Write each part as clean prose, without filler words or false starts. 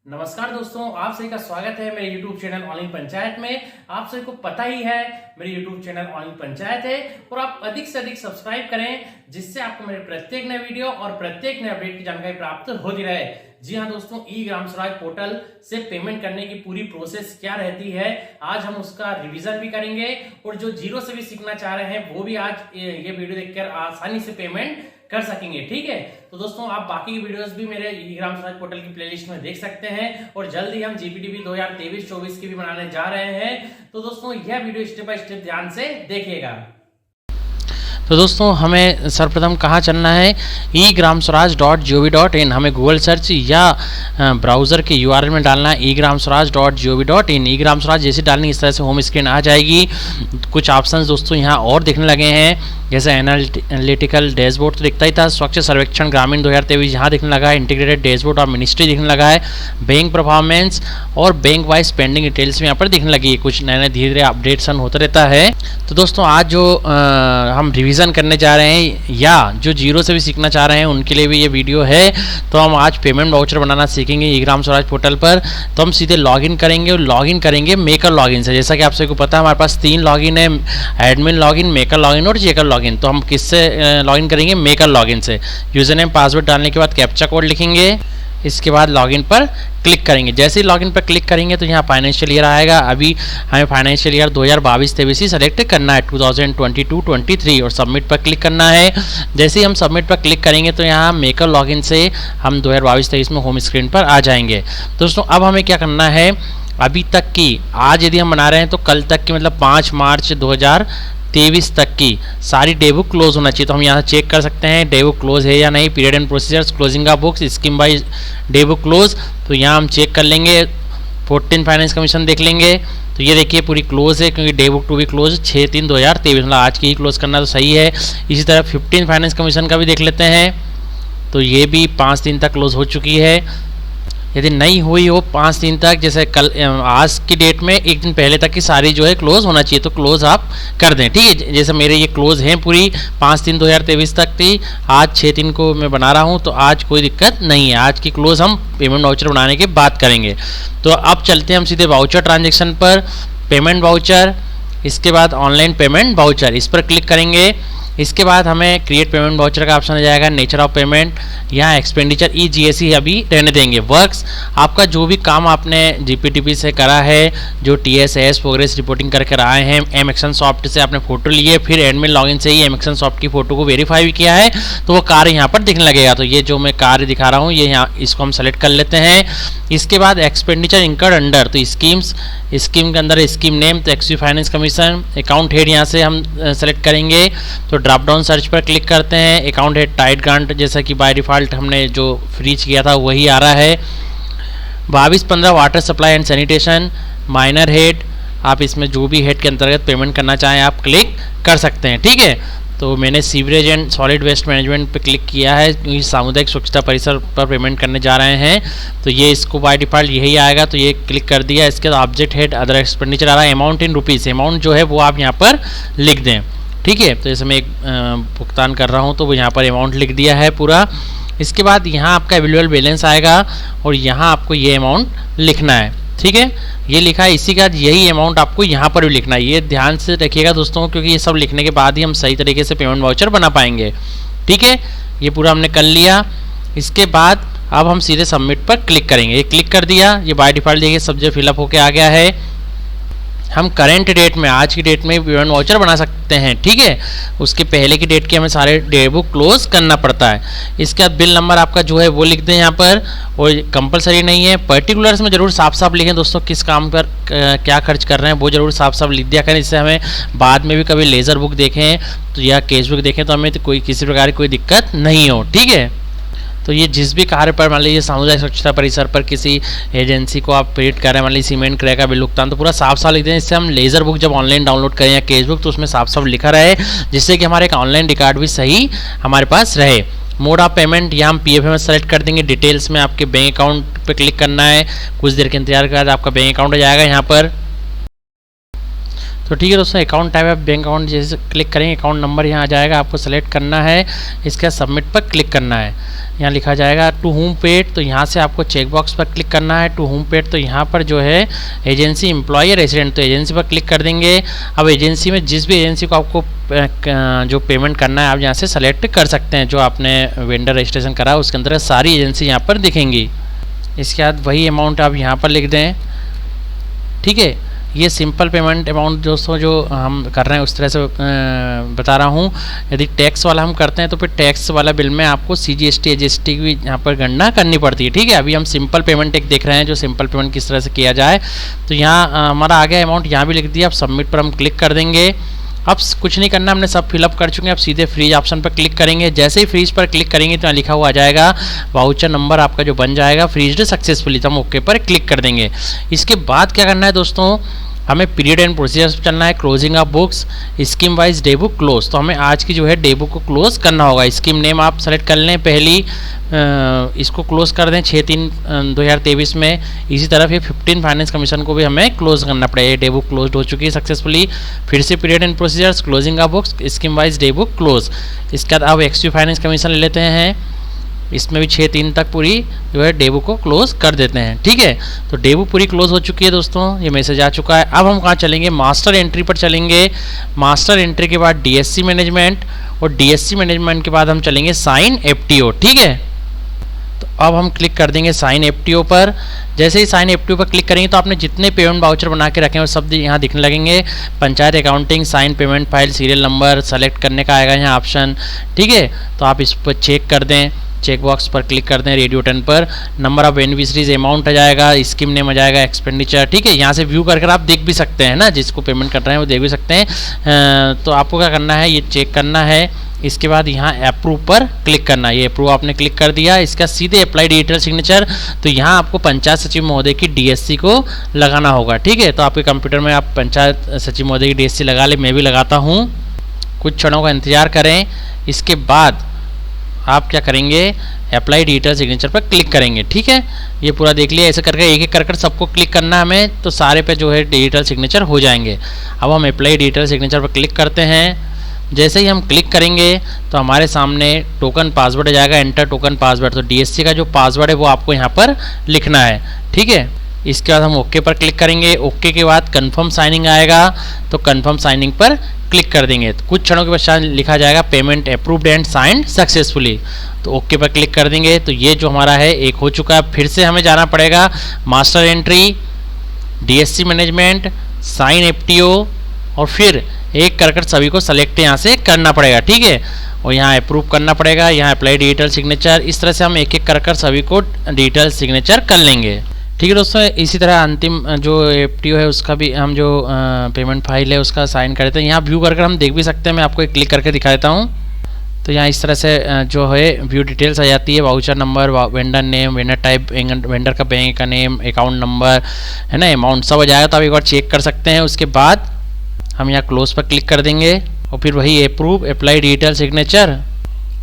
नमस्कार दोस्तों, आप सभी का स्वागत है मेरे YouTube चैनल ऑनलाइन पंचायत में। आप सभी को पता ही है मेरे YouTube चैनल ऑनलाइन पंचायत है और आप अधिक से अधिक सब्सक्राइब करें, जिससे आपको मेरे प्रत्येक नए वीडियो और प्रत्येक नए अपडेट की जानकारी प्राप्त होती रहे। जी हाँ दोस्तों, ई ग्राम स्वराज पोर्टल से पेमेंट करने की पूरी प्रोसेस क्या रहती है, आज हम उसका रिवीजन भी करेंगे और जो जीरो से भी सीखना चाह रहे हैं वो भी आज ये वीडियो देखकर आसानी से पेमेंट कर सकेंगे। ठीक है, तो दोस्तों आप बाकी की वीडियोस भी मेरे ई ग्राम स्वराज पोर्टल की प्लेलिस्ट में देख सकते हैं और जल्द ही हम जीपीटीपी 2023-24 की भी बनाने जा रहे हैं। तो दोस्तों यह वीडियो स्टेप बाय स्टेप ध्यान से देखिएगा। तो दोस्तों हमें सर्वप्रथम कहाँ चलना है, eGramSwaraj.gov.in। हमें गूगल सर्च या ब्राउज़र के URL में डालना है eGramSwaraj.gov.in। ई ग्राम स्वराज जैसे डालनी इस तरह से होम स्क्रीन आ जाएगी। कुछ ऑप्शंस दोस्तों यहाँ और दिखने लगे हैं, जैसे एनालिटिकल डैशबोर्ड तो दिखता ही था, स्वच्छ सर्वेक्षण ग्रामीण 2023 यहाँ दिखने लगा है, इंटीग्रेटेड डैशबोर्ड ऑफ मिनिस्ट्री दिखने लगा है, बैंक परफॉर्मेंस और बैंक वाइज पेंडिंग डिटेल्स भी यहाँ पर दिखने लगी है। कुछ नए नए धीरे धीरे अपडेशन होता रहता है। तो दोस्तों आज जो हम रिवीजन करने जा रहे हैं या जो जीरो से भी सीखना चाह रहे हैं उनके लिए भी ये वीडियो है। तो हम आज पेमेंट वाउचर बनाना सीखेंगे ई ग्राम स्वराज पोर्टल पर। तो हम सीधे लॉगिन करेंगे और लॉगिन करेंगे मेकर लॉगिन से। जैसा कि आप सबको पता है हमारे पास 3 लॉगिन है, एडमिन लॉगिन, मेकर लॉगिन और जेकर लॉगिन। तो हम किससे लॉगिन करेंगे? मेकर लॉगिन से। यूजर नेम पासवर्ड डालने के बाद कैप्चा कोड लिखेंगे, इसके बाद लॉगिन पर क्लिक करेंगे। जैसे ही लॉगिन पर क्लिक करेंगे तो यहाँ फाइनेंशियल ईयर आएगा। अभी हमें फाइनेंशियल ईयर 2022-23 ही सेलेक्ट करना है, 2022-23 और सबमिट पर क्लिक करना है। जैसे ही हम सबमिट पर क्लिक करेंगे तो यहाँ मेकर लॉगिन से हम 2022-23 में होम स्क्रीन पर आ जाएंगे। दोस्तों अब हमें क्या करना है, अभी तक की, आज यदि हम बना रहे हैं तो कल तक की, मतलब 5 मार्च 2023 तक की सारी डे बुक क्लोज होना चाहिए। तो हम यहाँ चेक कर सकते हैं डे बुक क्लोज है या नहीं। पीरियड एंड प्रोसीजर्स, क्लोजिंग का books, scheme by day book close. तो यहाँ हम चेक कर लेंगे, 14 फाइनेंस कमीशन देख लेंगे। तो ये देखिए पूरी क्लोज है, क्योंकि डे बुक टू भी क्लोज 6/3/2023, मतलब आज की ही क्लोज करना तो सही है। इसी तरह 15 फाइनेंस कमीशन का भी देख लेते हैं, तो ये भी 5 दिन तक क्लोज हो चुकी है। यदि नहीं हुई हो 5 दिन तक, जैसे कल आज की डेट में 1 दिन पहले तक की सारी जो है क्लोज होना चाहिए, तो क्लोज आप कर दें। ठीक है, जैसे मेरे ये क्लोज हैं पूरी 5 दिन 2023 तक थी, आज 6 दिन को मैं बना रहा हूँ, तो आज कोई दिक्कत नहीं है। आज की क्लोज हम पेमेंट वाउचर बनाने की बात करेंगे। तो अब चलते हैं हम सीधे वाउचर ट्रांजेक्शन पर, पेमेंट वाउचर, इसके बाद ऑनलाइन पेमेंट वाउचर, इस पर क्लिक करेंगे। इसके बाद हमें क्रिएट पेमेंट वाउचर का ऑप्शन आ जाएगा। नेचर ऑफ पेमेंट, यहाँ एक्सपेंडिचर EGSE अभी रहने देंगे। वर्क्स, आपका जो भी काम आपने जीपीटीपी से करा है, जो TSS प्रोग्रेस रिपोर्टिंग करके आए हैं, एमएक्शन सॉफ्ट से आपने फोटो लिए, फिर एडमिन लॉगिन से ही एमएक्शन सॉफ्ट की फोटो को वेरीफाई भी किया है, तो वो कार्य यहाँ पर दिखने लगेगा। तो ये जो मैं कार्य दिखा रहा हूँ, ये यहाँ इसको हम सेलेक्ट कर लेते हैं। इसके बाद एक्सपेंडिचर इंकर्ड अंडर, तो स्कीम्स, स्कीम के अंदर स्कीम नेम, तो XV finance commission, account head यहाँ से हम सेलेक्ट करेंगे। तो ड्रॉप डाउन सर्च पर क्लिक करते हैं, अकाउंट हेड टाइट ग्रांट, जैसा कि बाय डिफ़ॉल्ट हमने जो फ्रीज किया था वही आ रहा है। 22-15 water supply and sanitation, minor head, आप इसमें जो भी हेड के अंतर्गत पेमेंट करना चाहें आप क्लिक कर सकते हैं। ठीक है, तो मैंने sewerage and solid waste management पे क्लिक किया है, क्योंकि सामुदायिक स्वच्छता परिसर पर पेमेंट करने जा रहे हैं, तो ये इसको बाय डिफ़ॉल्ट यही आएगा, तो ये क्लिक कर दिया। इसके बाद ऑब्जेक्ट हेड अदर एक्सपेंडिचर आ रहा है, अमाउंट इन रुपीज़, अमाउंट जो है वो आप यहाँ पर लिख दें। ठीक है, तो जैसे मैं एक भुगतान कर रहा हूँ तो वो यहाँ पर अमाउंट लिख दिया है पूरा। इसके बाद यहाँ आपका अवेलेबल बैलेंस आएगा और यहाँ आपको ये अमाउंट लिखना है। ठीक है, ये लिखा है, इसी का यही अमाउंट आपको यहाँ पर भी लिखना है। ये ध्यान से रखिएगा दोस्तों, क्योंकि ये सब लिखने के बाद ही हम सही तरीके से पेमेंट वाउचर बना पाएंगे। ठीक है, ये पूरा हमने कर लिया। इसके बाद अब हम सीधे सबमिट पर क्लिक करेंगे। ये क्लिक कर दिया, ये बाय डिफ़ॉल्ट देखिए सब जो फिलअप होके आ गया है। हम करेंट डेट में, आज की डेट में पेमेंट वाउचर बना सकते हैं। ठीक है, उसके पहले की डेट के हमें सारे डे बुक क्लोज करना पड़ता है। इसके बाद बिल नंबर आपका जो है वो लिख दें यहाँ पर, और कंपलसरी नहीं है। पर्टिकुलर्स में जरूर साफ साफ लिखें दोस्तों, किस काम पर क्या खर्च कर रहे हैं वो जरूर साफ साफ लिख दिया करें, इससे हमें बाद में भी कभी लेज़र बुक देखें तो या कैश बुक देखें तो हमें तो कोई किसी प्रकार की कोई दिक्कत नहीं हो। ठीक है, तो ये जिस भी कार्य पर, मान लीजिए सामुदायिक स्वच्छता परिसर पर किसी एजेंसी को आप पेड कर रहे हैं, मान लीजिए सीमेंट क्रय का बिल भुगतान, तो पूरा साफ साफ लिख दें, इससे हम लेज़र बुक जब ऑनलाइन डाउनलोड करें या कैश बुक तो उसमें साफ साफ लिखा रहे, जिससे कि हमारे एक ऑनलाइन रिकॉर्ड भी सही हमारे पास रहे। मोड ऑफ पेमेंट, यहाँ हम PFMS सेलेक्ट कर देंगे। डिटेल्स में आपके बैंक अकाउंट पर क्लिक करना है, कुछ देर के इंतजार के बाद आपका बैंक अकाउंट आ जाएगा यहाँ पर। तो ठीक है दोस्तों, account type of bank account जैसे क्लिक करेंगे, अकाउंट नंबर यहाँ आ जाएगा, आपको सेलेक्ट करना है, इसके बाद सबमिट पर क्लिक करना है। यहाँ लिखा जाएगा टू होम पेड, तो यहाँ से आपको चेक बॉक्स पर क्लिक करना है। टू होम पेड तो यहाँ पर जो है एजेंसी, एम्प्लॉय, रेजिडेंट, तो एजेंसी पर क्लिक कर देंगे। अब एजेंसी में जिस भी एजेंसी को आपको जो पेमेंट करना है आप यहाँ से सेलेक्ट कर सकते हैं, जो आपने वेंडर रजिस्ट्रेशन करा उसके अंदर सारी एजेंसी यहाँ पर दिखेंगी। इसके बाद वही अमाउंट आप यहाँ पर लिख दें। ठीक है, ये सिंपल पेमेंट अमाउंट दोस्तों जो हम कर रहे हैं उस तरह से बता रहा हूँ। यदि टैक्स वाला हम करते हैं तो फिर टैक्स वाला बिल में आपको CGST HST की भी यहाँ पर गणना करनी पड़ती है। ठीक है, अभी हम सिंपल पेमेंट एक देख रहे हैं, जो सिंपल पेमेंट किस तरह से किया जाए। तो यहाँ हमारा आ गया अमाउंट, यहाँ भी लिख दिया। अब सबमिट पर हम क्लिक कर देंगे। अब कुछ नहीं करना, हमने सब फिलअप कर चुके हैं। अब सीधे फ्रीज ऑप्शन पर क्लिक करेंगे। जैसे ही फ्रीज पर क्लिक करेंगे तो यहाँ लिखा हुआ आ जाएगा वाउचर नंबर आपका जो बन जाएगा फ्रीज्ड सक्सेसफुली, तो हम ओके पर क्लिक कर देंगे। इसके बाद क्या करना है दोस्तों, हमें पीरियड एंड प्रोसीजर्स पर चलना है। Closing of books, scheme wise day book close, तो हमें आज की जो है डे बुक को क्लोज करना होगा। स्कीम नेम आप सेलेक्ट कर लें, पहली इसको क्लोज कर दें 6/3/2023 में। इसी तरह फिर 15 फाइनेंस कमीशन को भी हमें क्लोज करना पड़ेगा। डे बुक क्लोज हो चुकी है सक्सेसफुली। फिर से period and procedures, closing of books, scheme wise day book close. इसके बाद अब एक्सयू फाइनेंस कमीशन ले लेते हैं, इसमें भी 6/3 तक पूरी जो है डेबू को क्लोज कर देते हैं। ठीक है, तो डेबू पूरी क्लोज हो चुकी है दोस्तों, ये मैसेज आ चुका है। अब हम कहाँ चलेंगे, मास्टर एंट्री पर चलेंगे। मास्टर एंट्री के बाद DSC मैनेजमेंट, और DSC मैनेजमेंट के बाद हम चलेंगे साइन FTO। ठीक है, तो अब हम क्लिक कर देंगे साइन FTO पर। जैसे ही साइन FTO पर क्लिक करेंगे तो आपने जितने पेमेंट वाउचर बना के रखे हैं वो सब यहाँ दिखने लगेंगे। Panchayat accounting, sign payment file, serial number select करने का आएगा यहाँ ऑप्शन। ठीक है, तो आप इस पर चेक कर दें, चेक बॉक्स पर क्लिक कर दें, रेडियो 10 पर। नंबर ऑफ बेनिफिशरीज, अमाउंट आ जाएगा, स्कीम नेम आ जाएगा, एक्सपेंडिचर। ठीक है, यहाँ से व्यू करके आप देख भी सकते हैं ना, जिसको पेमेंट कर रहे हैं वो देख भी सकते हैं। तो आपको क्या करना है, ये चेक करना है। इसके बाद यहाँ अप्रूव पर क्लिक करना है। ये अप्रूव आपने क्लिक कर दिया, इसका सीधे अप्लाई डिजिटल सिग्नेचर। तो यहाँ आपको पंचायत सचिव महोदय की DSC को लगाना होगा। ठीक है, तो आपके कंप्यूटर में आप पंचायत सचिव महोदय की DSC लगा ले, मैं भी लगाता हूँ। कुछ क्षणों का इंतजार करें। इसके बाद आप क्या करेंगे, अप्लाई डिजिटल सिग्नेचर पर क्लिक करेंगे। ठीक है, ये पूरा देख लिया। ऐसे करके एक एक कर सबको क्लिक करना है हमें, तो सारे पे जो है डिजिटल सिग्नेचर हो जाएंगे। अब हम अप्लाई डिजिटल सिग्नेचर पर क्लिक करते हैं। जैसे ही हम क्लिक करेंगे तो हमारे सामने टोकन पासवर्ड आ जाएगा, एंटर टोकन पासवर्ड। तो DSC का जो पासवर्ड है वो आपको यहाँ पर लिखना है। ठीक है, इसके बाद हम ओके पर क्लिक करेंगे। ओके के बाद कंफर्म साइनिंग आएगा, तो कंफर्म साइनिंग पर क्लिक कर देंगे। तो कुछ क्षणों के पश्चात लिखा जाएगा payment approved and signed successfully, तो ओके पर क्लिक कर देंगे। तो ये जो हमारा है एक हो चुका है। फिर से हमें जाना पड़ेगा master entry, DSC management, sign FTO, और फिर एक कर सभी को सेलेक्ट यहाँ से करना पड़ेगा। ठीक है, और यहाँ अप्रूव करना पड़ेगा, यहाँ अप्लाई डिजिटल सिग्नेचर। इस तरह से हम एक एक कर सभी को डिजिटल सिग्नेचर कर लेंगे। ठीक है दोस्तों, इसी तरह अंतिम जो FTO है उसका भी हम जो पेमेंट फाइल है उसका साइन कर देते हैं। यहाँ व्यू कर हम देख भी सकते हैं, मैं आपको एक क्लिक करके दिखा देता हूँ। तो यहाँ इस तरह से जो है व्यू डिटेल्स आ जाती है, voucher number, vendor name, vendor type, vendor का बैंक का नेम, अकाउंट नंबर है ना, अमाउंट सब आ जाएगा। तो आप एक बार चेक कर सकते हैं। उसके बाद हम यहाँ क्लोज पर क्लिक कर देंगे, और फिर वही approve, apply digital signature,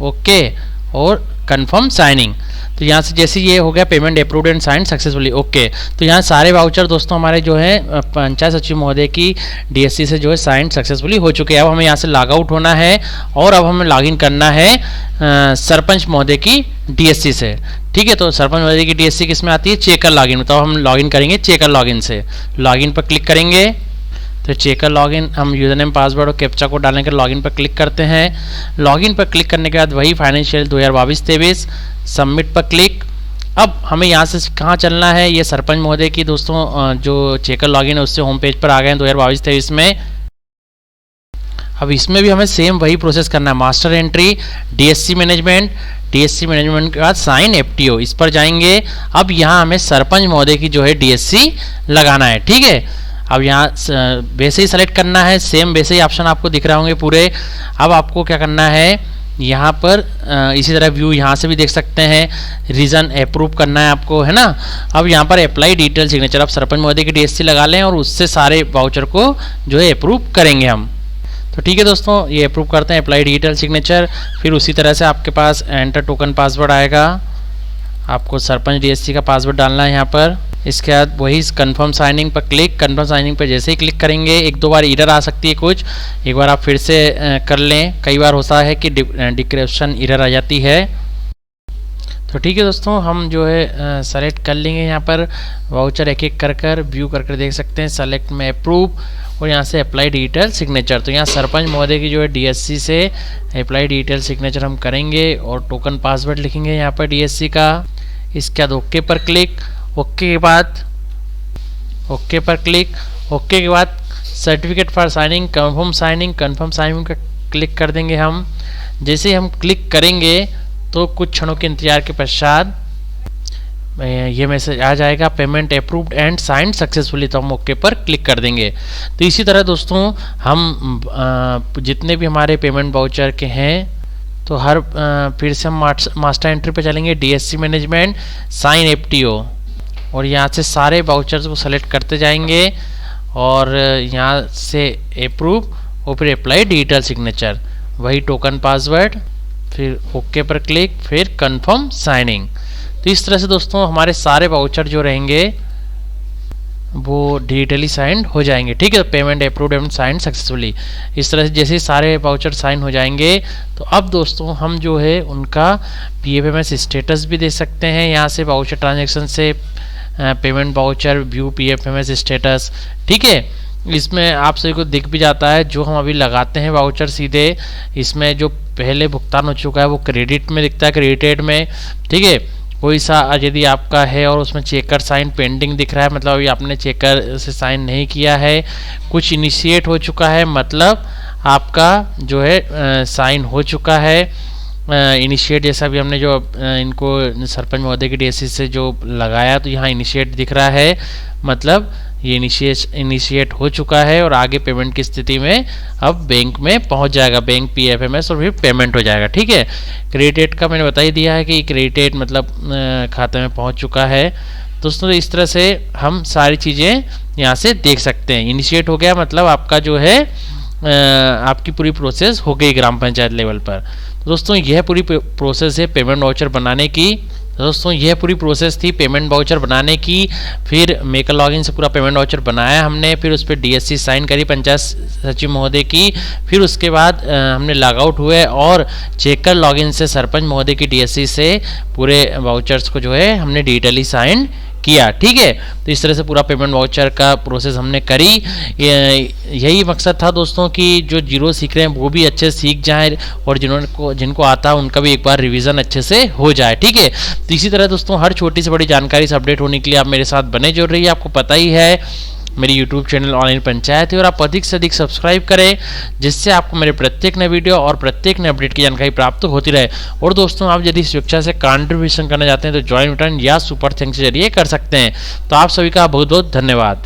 okay, और कंफर्म साइनिंग। तो यहाँ से जैसे ये हो गया payment approved and signed successfully, okay. तो यहाँ सारे वाउचर दोस्तों हमारे जो है पंचायत सचिव महोदय की DSC से जो है साइंड सक्सेसफुली हो चुके हैं। अब हमें यहाँ से लॉग आउट होना है, और अब हमें लॉगिन करना है सरपंच महोदय की DSC से। ठीक है, तो सरपंच महोदय की DSC किस में आती है, चेकर लॉगिन में। तो हम लॉगिन करेंगे चेकर लॉगिन से। लॉगिन पर क्लिक करेंगे, तो चेकर लॉगिन, हम यूजर नेम, पासवर्ड और कैप्चा कोड डालने के लॉगिन पर क्लिक करते हैं। लॉगिन पर क्लिक करने के बाद वही फाइनेंशियल 2022-23 सबमिट पर क्लिक। अब हमें यहाँ से कहाँ चलना है, ये सरपंच महोदय की दोस्तों जो चेकर लॉगिन है उससे होम पेज पर आ गए हैं 2022-23 में। अब इसमें भी हमें सेम वही प्रोसेस करना है, master entry, DSC management, DSC management के बाद साइन FTO, इस पर जाएंगे। अब यहाँ हमें सरपंच महोदय की जो है DSC लगाना है। ठीक है, अब यहाँ वैसे ही सेलेक्ट करना है, सेम वैसे ही ऑप्शन आपको दिख रहे होंगे पूरे। अब आपको क्या करना है, यहाँ पर इसी तरह व्यू यहाँ से भी देख सकते हैं, रीज़न अप्रूव करना है आपको, है ना। अब यहाँ पर अप्लाई डिजिटल सिग्नेचर, आप सरपंच महोदय की DSC लगा लें और उससे सारे वाउचर को जो है अप्रूव करेंगे हम। तो ठीक है दोस्तों, ये अप्रूव करते हैं, अप्लाई डिजिटल सिग्नेचर। फिर उसी तरह से आपके पास एंटर टोकन पासवर्ड आएगा, आपको सरपंच DSC का पासवर्ड डालना है यहाँ पर। इसके बाद वही कंफर्म साइनिंग पर कंफर्म साइनिंग पर जैसे ही क्लिक करेंगे एक दो बार एरर आ सकती है कुछ, एक बार आप फिर से कर लें। कई बार होता है कि डिक्रिप्शन एरर आ जाती है। तो ठीक है दोस्तों, हम जो है सेलेक्ट कर लेंगे यहाँ पर वाउचर एक एक कर व्यू कर देख सकते हैं। सेलेक्ट में अप्रूव और यहाँ से अप्लाई डिजिटल सिग्नेचर। तो यहाँ सरपंच महोदय की जो है डीएससी से अप्लाई डिजिटल सिग्नेचर हम करेंगे और टोकन पासवर्ड लिखेंगे यहाँ पर डीएससी का। इसके बाद ओके पर क्लिक, ओके के बाद ओके पर क्लिक, ओके के बाद certificate for signing confirm signing का क्लिक कर देंगे हम। जैसे हम क्लिक करेंगे तो कुछ क्षणों के इंतजार के पश्चात ये मैसेज आ जाएगा, payment approved and signed successfully. तो हम ओके पर क्लिक कर देंगे। तो इसी तरह दोस्तों हम जितने भी हमारे पेमेंट वाउचर के हैं तो हर फिर से हम मास्टर एंट्री पे चलेंगे, डीएससी मैनेजमेंट साइन एफटीओ, और यहाँ से सारे वाउचर्स को सेलेक्ट करते जाएंगे और यहाँ से अप्रूव और फिर अप्लाई डिजिटल सिग्नेचर, वही टोकन पासवर्ड, फिर ओके पर क्लिक, फिर कंफर्म साइनिंग। तो इस तरह से दोस्तों हमारे सारे वाउचर जो रहेंगे वो डिजिटली साइंड हो जाएंगे। ठीक है, payment approved and signed successfully. इस तरह से जैसे सारे वाउचर साइन हो जाएंगे तो अब दोस्तों हम जो है उनका पीएफएमएस स्टेटस भी दे सकते हैं। यहाँ से वाउचर ट्रांजैक्शन से payment voucher view PFMS status. ठीक है, इसमें आप सभी को दिख भी जाता है जो हम अभी लगाते हैं वाउचर सीधे, इसमें जो पहले भुगतान हो चुका है वो क्रेडिट में दिखता है, क्रेडिटेड में। ठीक है, कोई सा यदि आपका है और उसमें चेकर साइन पेंडिंग दिख रहा है, मतलब अभी आपने चेकर से साइन नहीं किया है, कुछ इनिशिएट हो चुका है, मतलब आपका जो है साइन हो चुका है इनिशिएट। जैसा भी हमने जो इनको सरपंच महोदय की डीएससी से जो लगाया तो यहाँ इनिशिएट दिख रहा है, मतलब ये इनिशिएट हो चुका है और आगे पेमेंट की स्थिति में अब बैंक में पहुंच जाएगा, बैंक पीएफएमएस, और फिर पेमेंट हो जाएगा। ठीक है, क्रेडिट का मैंने बता ही दिया है कि क्रेडिट मतलब खाते में पहुंच चुका है। दोस्तों इस तरह से हम सारी चीज़ें यहाँ से देख सकते हैं। इनिशिएट हो गया मतलब आपका जो है आपकी पूरी प्रोसेस हो गई ग्राम पंचायत लेवल पर। तो दोस्तों यह पूरी प्रोसेस है पेमेंट वाउचर बनाने की। दोस्तों यह पूरी प्रोसेस थी पेमेंट वाउचर बनाने की। फिर मेकर लॉगिन से पूरा पेमेंट वाउचर बनाया हमने, फिर उस पर डीएससी साइन करी पंचायत सचिव महोदय की, फिर उसके बाद हमने लॉग आउट हुए और चेकर लॉगिन से सरपंच महोदय की डीएससी से पूरे वाउचर्स को जो है हमने डिजिटली साइन किया। ठीक है, तो इस तरह से पूरा पेमेंट वाउचर का प्रोसेस हमने करी। यही मकसद था दोस्तों कि जो जीरो सीख रहे हैं वो भी अच्छे सीख जाएं और जिनको आता है उनका भी एक बार रिवीजन अच्छे से हो जाए। ठीक है, तो इसी तरह दोस्तों हर छोटी से बड़ी जानकारी से अपडेट होने के लिए आप मेरे साथ बने जुड़ रहिए। आपको पता ही है मेरी यूट्यूब चैनल ऑनलाइन पंचायत है और आप अधिक से अधिक सब्सक्राइब करें जिससे आपको मेरे प्रत्येक नए वीडियो और प्रत्येक नए अपडेट की जानकारी प्राप्त होती रहे। और दोस्तों आप यदि शिक्षा से कंट्रीब्यूशन करना चाहते हैं तो ज्वाइन बटन या सुपर थैंक्स के जरिए कर सकते हैं। तो आप सभी का बहुत बहुत धन्यवाद।